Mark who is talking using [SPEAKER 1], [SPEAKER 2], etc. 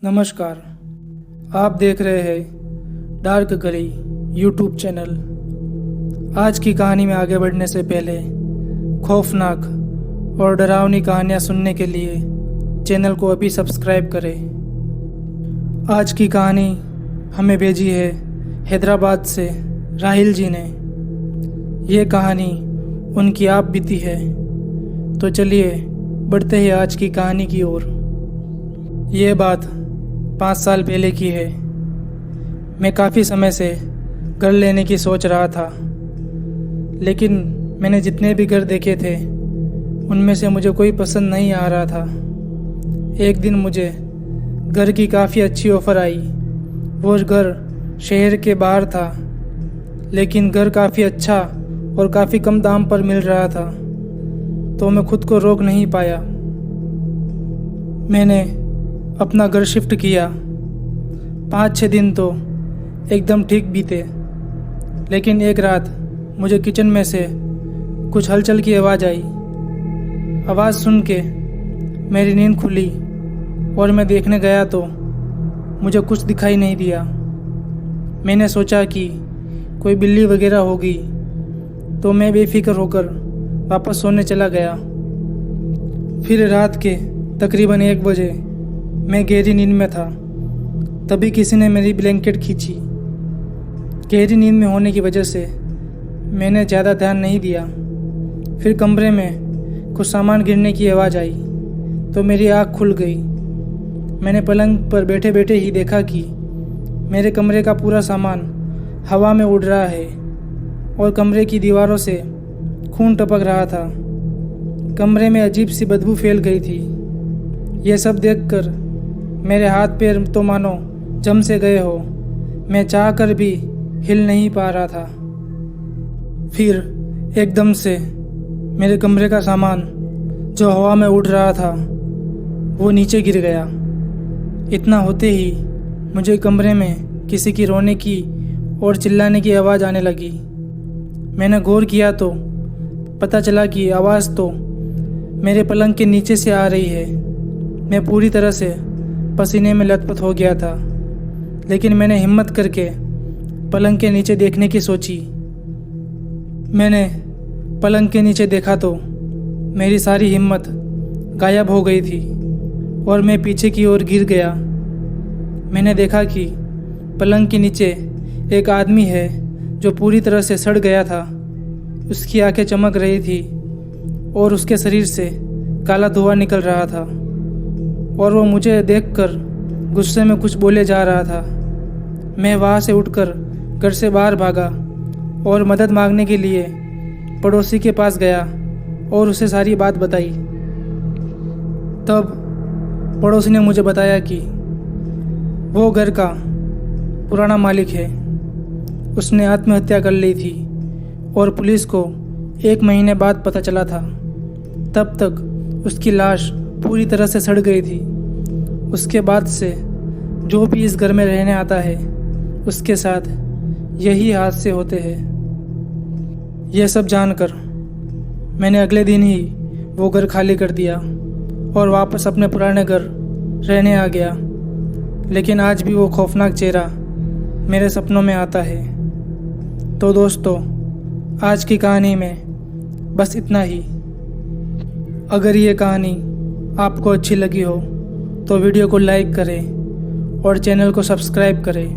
[SPEAKER 1] नमस्कार। आप देख रहे हैं डार्क गली यूट्यूब चैनल। आज की कहानी में आगे बढ़ने से पहले खौफनाक और डरावनी कहानियाँ सुनने के लिए चैनल को अभी सब्सक्राइब करें। आज की कहानी हमें भेजी है हैदराबाद से राहिल जी ने। ये कहानी उनकी आप बीती है। तो चलिए बढ़ते हैं आज की कहानी की ओर। ये बात 5 साल पहले की है। मैं काफ़ी समय से घर लेने की सोच रहा था, लेकिन मैंने जितने भी घर देखे थे उनमें से मुझे कोई पसंद नहीं आ रहा था। एक दिन मुझे घर की काफ़ी अच्छी ऑफ़र आई। वो घर शहर के बाहर था, लेकिन घर काफ़ी अच्छा और काफ़ी कम दाम पर मिल रहा था, तो मैं खुद को रोक नहीं पाया। मैंने अपना घर शिफ्ट किया। 5-6 दिन तो एकदम ठीक बीते, लेकिन एक रात मुझे किचन में से कुछ हलचल की आवाज़ आई। आवाज़ सुन के मेरी नींद खुली और मैं देखने गया तो मुझे कुछ दिखाई नहीं दिया। मैंने सोचा कि कोई बिल्ली वगैरह होगी, तो मैं बेफिक्र होकर वापस सोने चला गया। फिर रात के तकरीबन 1 बजे मैं गहरी नींद में था, तभी किसी ने मेरी ब्लैंकेट खींची। गहरी नींद में होने की वजह से मैंने ज़्यादा ध्यान नहीं दिया। फिर कमरे में कुछ सामान गिरने की आवाज़ आई तो मेरी आँख खुल गई। मैंने पलंग पर बैठे बैठे ही देखा कि मेरे कमरे का पूरा सामान हवा में उड़ रहा है और कमरे की दीवारों से खून टपक रहा था। कमरे में अजीब सी बदबू फैल गई थी। यह सब देखकर मेरे हाथ पैर तो मानो जम से गए हो। मैं चाह कर भी हिल नहीं पा रहा था। फिर एकदम से मेरे कमरे का सामान जो हवा में उड़ रहा था वो नीचे गिर गया। इतना होते ही मुझे कमरे में किसी की रोने की और चिल्लाने की आवाज़ आने लगी। मैंने गौर किया तो पता चला कि आवाज़ तो मेरे पलंग के नीचे से आ रही है। मैं पूरी तरह से पसीने में लथपथ हो गया था, लेकिन मैंने हिम्मत करके पलंग के नीचे देखने की सोची। मैंने पलंग के नीचे देखा तो मेरी सारी हिम्मत गायब हो गई थी और मैं पीछे की ओर गिर गया। मैंने देखा कि पलंग के नीचे एक आदमी है जो पूरी तरह से सड़ गया था। उसकी आंखें चमक रही थी और उसके शरीर से काला धुआं निकल रहा था, और वो मुझे देखकर गुस्से में कुछ बोले जा रहा था। मैं वहाँ से उठकर घर से बाहर भागा और मदद मांगने के लिए पड़ोसी के पास गया और उसे सारी बात बताई। तब पड़ोसी ने मुझे बताया कि वो घर का पुराना मालिक है। उसने आत्महत्या कर ली थी और पुलिस को 1 महीने बाद पता चला था। तब तक उसकी लाश पूरी तरह से सड़ गई थी। उसके बाद से जो भी इस घर में रहने आता है उसके साथ यही हादसे होते हैं। यह सब जानकर मैंने अगले दिन ही वो घर खाली कर दिया और वापस अपने पुराने घर रहने आ गया। लेकिन आज भी वो खौफनाक चेहरा मेरे सपनों में आता है। तो दोस्तों, आज की कहानी में बस इतना ही। अगर ये कहानी आपको अच्छी लगी हो तो वीडियो को लाइक करें और चैनल को सब्सक्राइब करें।